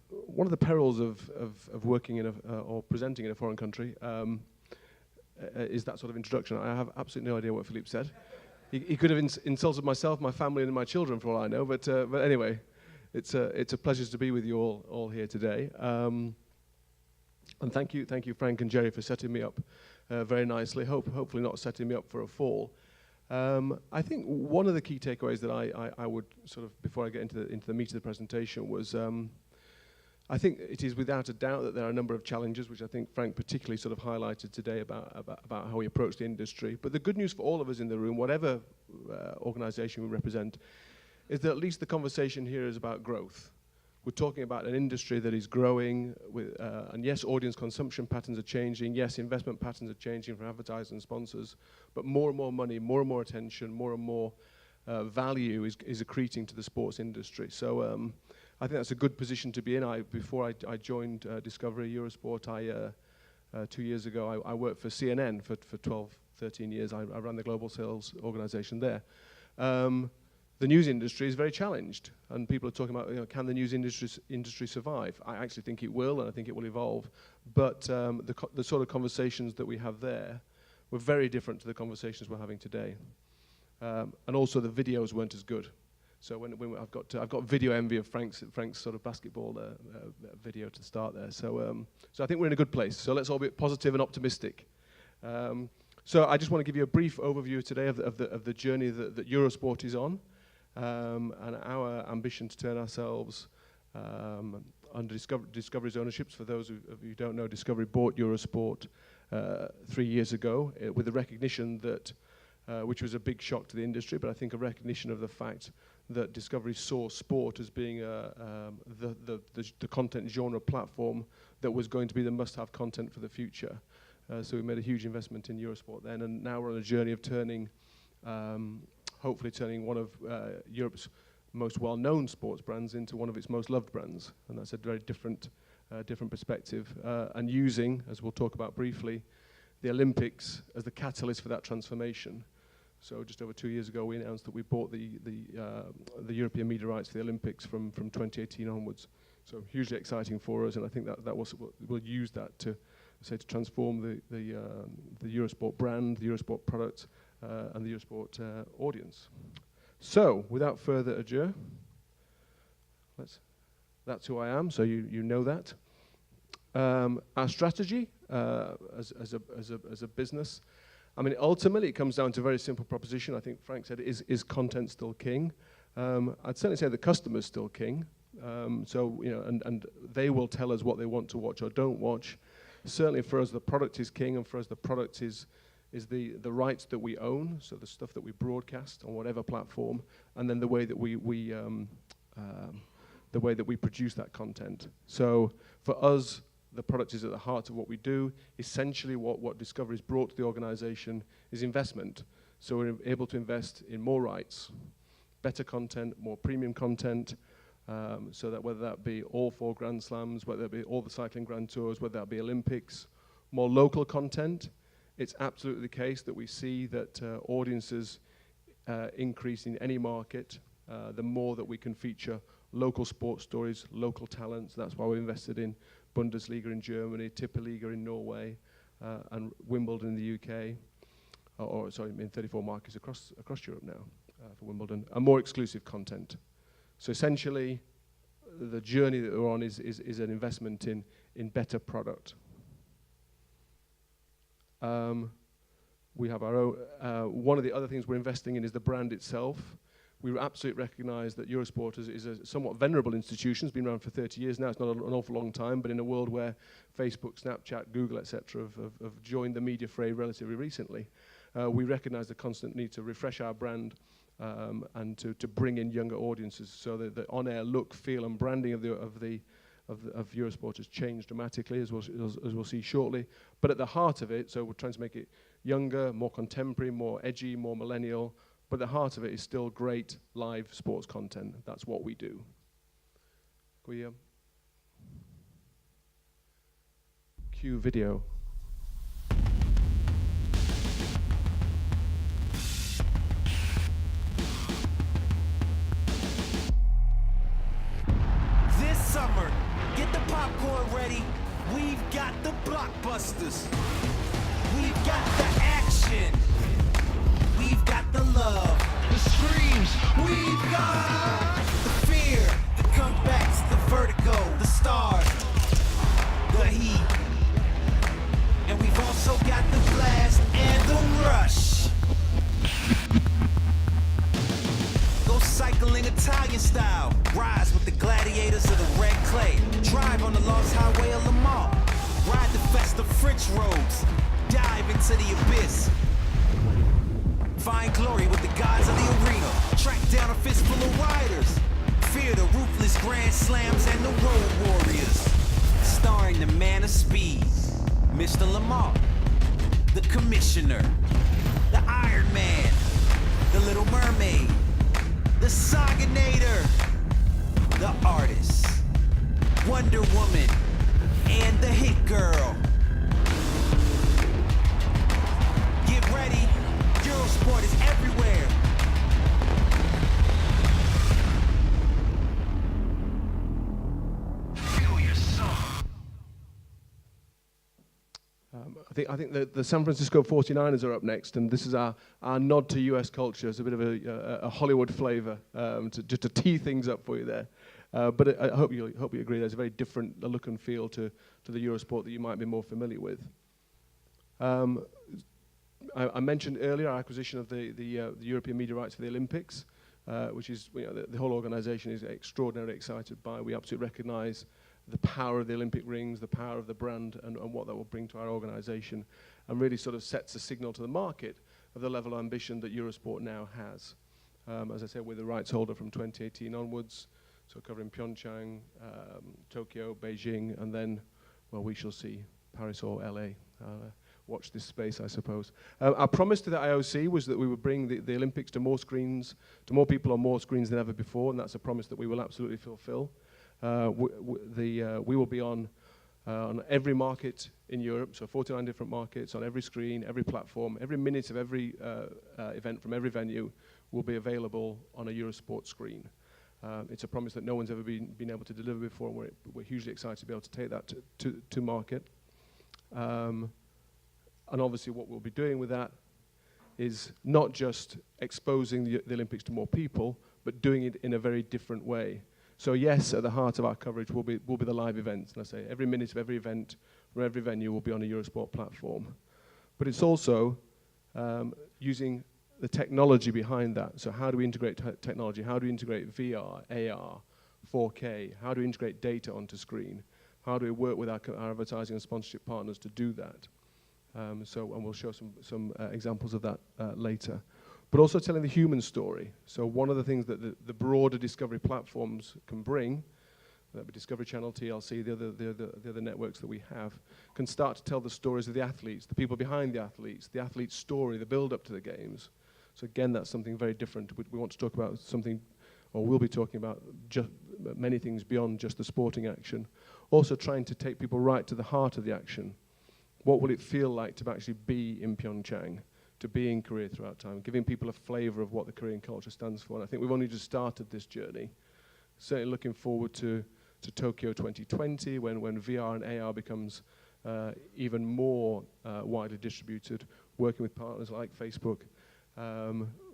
one of the perils of working in or presenting in a foreign country is that sort of introduction. I have absolutely no idea what Philippe said. He could have insulted myself, my family, and my children for all I know. But anyway, it's a pleasure to be with you all here today. And thank you, Frank and Jerry, for setting me up very nicely. Hopefully not setting me up for a fall. I think one of the key takeaways that I would sort of, before I get into the meat of the presentation, was I think it is without a doubt that there are a number of challenges, which I think Frank particularly sort of highlighted today about how we approach the industry. But the good news for all of us in the room, whatever organization we represent, is that at least the conversation here is about growth. We're talking about an industry that is growing, and yes, audience consumption patterns are changing, yes, investment patterns are changing from advertisers and sponsors, but more and more money, more and more attention, more and more value is accreting to the sports industry. So I think that's a good position to be in. Before I joined Discovery Eurosport, 2 years ago, I worked for CNN for 12, 13 years. I ran the global sales organization there. The news industry is very challenged, and people are talking about, can the news industry survive? I actually think it will, and I think it will evolve. But the sort of conversations that we have there were very different to the conversations we're having today. And also the videos weren't as good. So when I've got video envy of Frank's sort of basketball video to start there. So I think we're in a good place. So let's all be positive and optimistic. So I just want to give you a brief overview today of the journey that Eurosport is on. And our ambition to turn ourselves under Discovery's ownerships. For those of you who don't know, Discovery bought Eurosport 3 years ago with the recognition that, which was a big shock to the industry, but I think a recognition of the fact that Discovery saw sport as being the content genre platform that was going to be the must-have content for the future. So we made a huge investment in Eurosport then, and now we're on a journey of hopefully turning one of Europe's most well-known sports brands into one of its most loved brands. And that's a very different perspective. And using, as we'll talk about briefly, the Olympics as the catalyst for that transformation. So just over 2 years ago, we announced that we bought the European media rights for the Olympics from 2018 onwards. So hugely exciting for us, and I think that we'll use that to transform the Eurosport brand, the Eurosport product, and the Eurosport audience. So, without further ado, that's who I am, so you know that. Our strategy as a business, I mean, ultimately it comes down to a very simple proposition. I think Frank said, is content still king? I'd certainly say the customer's still king. So, and they will tell us what they want to watch or don't watch. Certainly for us, the product is king, and for us, the product is the rights that we own, so the stuff that we broadcast on whatever platform, and then the way that we produce that content. So for us, the product is at the heart of what we do. Essentially, what Discovery's brought to the organization is investment. So we're able to invest in more rights, better content, more premium content, so that whether that be all 4 Grand Slams, whether that be all the cycling Grand Tours, whether that be Olympics, more local content. It's absolutely the case that we see that audiences increase in any market, the more that we can feature local sports stories, local talents. That's why we invested in Bundesliga in Germany, Tippeliga in Norway, and Wimbledon in the UK, in 34 markets across Europe now for Wimbledon, and more exclusive content. So essentially, the journey that we're on is an investment in better product. We have our own, one of the other things we're investing in is the brand itself. We absolutely recognize that Eurosport is a somewhat venerable institution. It's been around for 30 years now. It's not an awful long time, but in a world where Facebook, Snapchat, Google, etc. have joined the media fray relatively recently, we recognize the constant need to refresh our brand and to bring in younger audiences. So the on-air look, feel, and branding of Eurosport has changed dramatically, as we'll see shortly. But at the heart of it, so we're trying to make it younger, more contemporary, more edgy, more millennial. But the heart of it is still great live sports content. That's what we do. Can we cue video? This summer, popcorn ready. We've got the blockbusters. We've got the action. We've got the love. The screams. We've got the fear. The comebacks. The vertigo. The stars. The heat. And we've also got the blast and the rush. Go cycling Italian style. Rise with the gladiators of the red clay. Drive on the lost highway of Lamar. Ride the festive French roads. Dive into the abyss. Find glory with the gods of the arena. Track down a fistful of riders. Fear the ruthless grand slams and the road warriors. Starring the man of speed, Mr. Lamar, the commissioner, the Iron Man, the Little Mermaid, the Saganator, the artist, Wonder Woman, and the Hit Girl. Get ready, Eurosport is everywhere. Feel your soul. I think the San Francisco 49ers are up next, and this is our nod to US culture. It's a bit of a Hollywood flavor, just to tee things up for you there. But I hope you agree there's a very different look and feel to the Eurosport that you might be more familiar with. I mentioned earlier our acquisition of the European media rights for the Olympics, which is the whole organization is extraordinarily excited by. We absolutely recognize the power of the Olympic rings, the power of the brand, and what that will bring to our organization, and really sort of sets a signal to the market of the level of ambition that Eurosport now has. As I said, we're the rights holder from 2018 onwards, so covering Pyeongchang, Tokyo, Beijing, and then, well, we shall see Paris or LA. Watch this space, I suppose. Our promise to the IOC was that we would bring the Olympics to more screens, to more people on more screens than ever before, and that's a promise that we will absolutely fulfill. We will be on every market in Europe, so 49 different markets, on every screen, every platform, every minute of every event from every venue will be available on a Eurosport screen. It's a promise that no one's ever been able to deliver before, and we're hugely excited to be able to take that to market. And obviously what we'll be doing with that is not just exposing the Olympics to more people, but doing it in a very different way. So yes, at the heart of our coverage will be the live events. And I say every minute of every event from every venue will be on a Eurosport platform. But it's also using the technology behind that. So how do we integrate technology? How do we integrate VR, AR, 4K? How do we integrate data onto screen? How do we work with our advertising and sponsorship partners to do that? And we'll show some examples of that later. But also telling the human story. So one of the things that the broader Discovery platforms can bring, the Discovery Channel, TLC, the other networks that we have, can start to tell the stories of the athletes, the people behind the athlete's story, the build-up to the games. So again, that's something very different. We want to talk about something, or we'll be talking about many things beyond just the sporting action. Also trying to take people right to the heart of the action. What will it feel like to actually be in Pyeongchang, to be in Korea throughout time, giving people a flavor of what the Korean culture stands for. And I think we've only just started this journey. Certainly looking forward to Tokyo 2020, when VR and AR becomes even more widely distributed, working with partners like Facebook,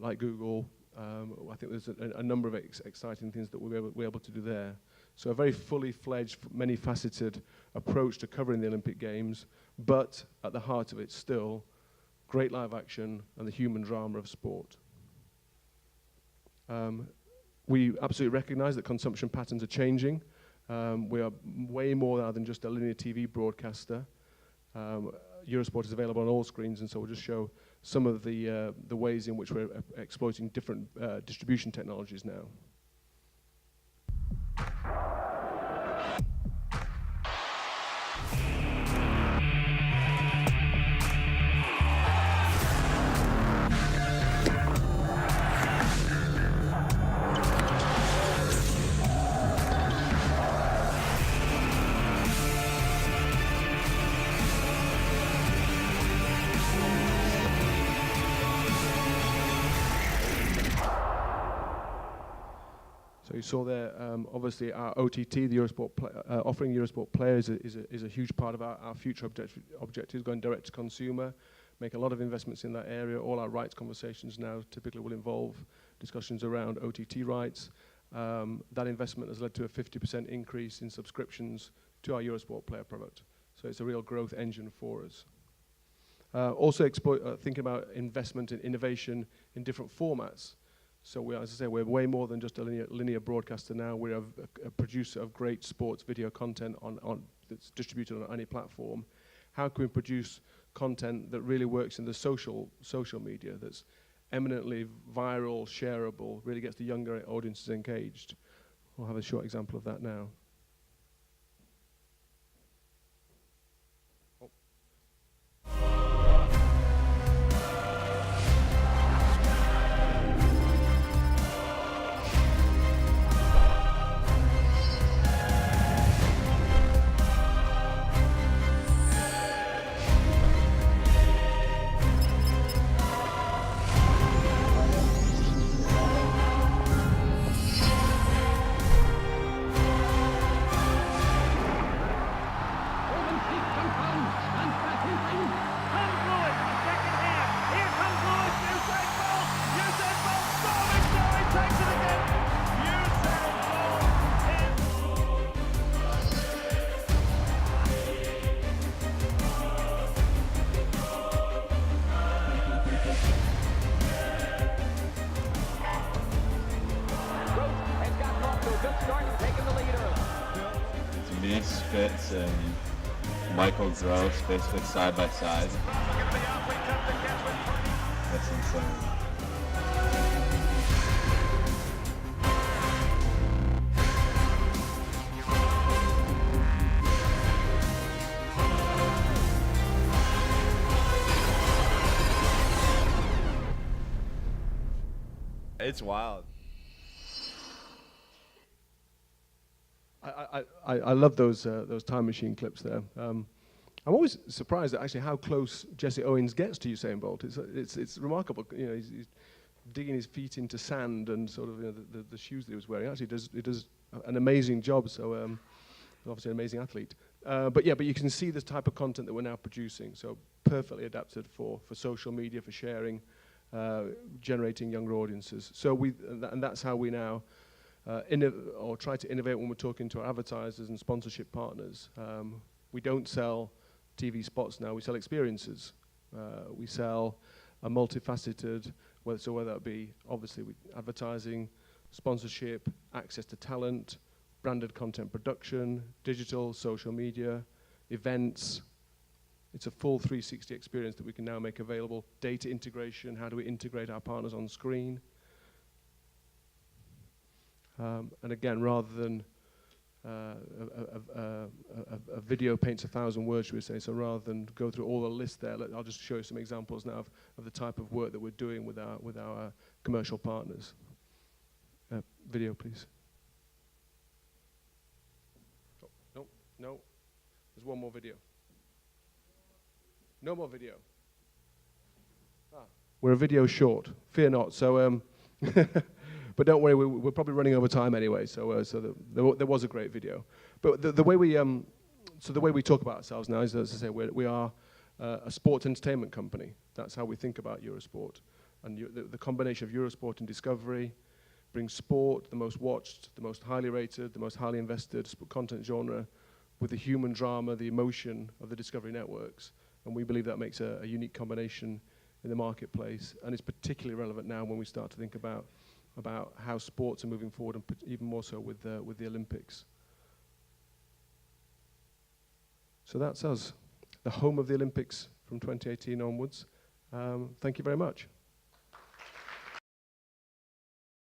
like Google. I think there's a number of exciting things that we'll be able to do there. So a very fully fledged, many-faceted approach to covering the Olympic Games, but at the heart of it still, great live action and the human drama of sport. We absolutely recognize that consumption patterns are changing. We are way more now than just a linear TV broadcaster. Eurosport is available on all screens, and so we'll just show some of the ways in which we're exploiting different distribution technologies now. So you saw there, obviously our OTT, the Eurosport offering Eurosport players is a huge part of our future objectives, going direct to consumer, make a lot of investments in that area. All our rights conversations now typically will involve discussions around OTT rights. That investment has led to a 50% increase in subscriptions to our Eurosport player product. So it's a real growth engine for us. Also thinking about investment in innovation in different formats. So we, as I say, we're way more than just a linear broadcaster now. We're a producer of great sports video content that's distributed on any platform. How can we produce content that really works in the social media, that's eminently viral, shareable, really gets the younger audiences engaged? We'll have a short example of that now. Misfits and Michael Gross basically side by side. That's insane. It's wild. I love those time machine clips there. I'm always surprised at actually how close Jesse Owens gets to Usain Bolt. It's remarkable. You know, he's digging his feet into sand and sort of, you know, the shoes that he was wearing. Actually, he does an amazing job. So obviously an amazing athlete. But you can see this type of content that we're now producing. So perfectly adapted for social media, for sharing, generating younger audiences. So and that's how we now. Or try to innovate when we're talking to our advertisers and sponsorship partners. We don't sell TV spots now, we sell experiences. We sell a multifaceted, whether that be obviously with advertising, sponsorship, access to talent, branded content production, digital, social media, events. It's a full 360 experience that we can now make available. Data integration, how do we integrate our partners on screen? And again, rather than a video paints 1,000 words, should we say, so rather than go through all the list there, I'll just show you some examples now of the type of work that we're doing with our commercial partners. Video, please. Oh, no. There's one more video. No more video. We're a video short. Fear not. So. But don't worry, we're probably running over time anyway. So there was a great video. But the way we talk about ourselves now is, as I say, we are a sports entertainment company. That's how we think about Eurosport. And the combination of Eurosport and Discovery brings sport, the most watched, the most highly rated, the most highly invested content genre, with the human drama, the emotion of the Discovery networks. And we believe that makes a unique combination in the marketplace. And it's particularly relevant now when we start to think about how sports are moving forward, and even more so with the Olympics. So that's us, the home of the Olympics from 2018 onwards. Thank you very much.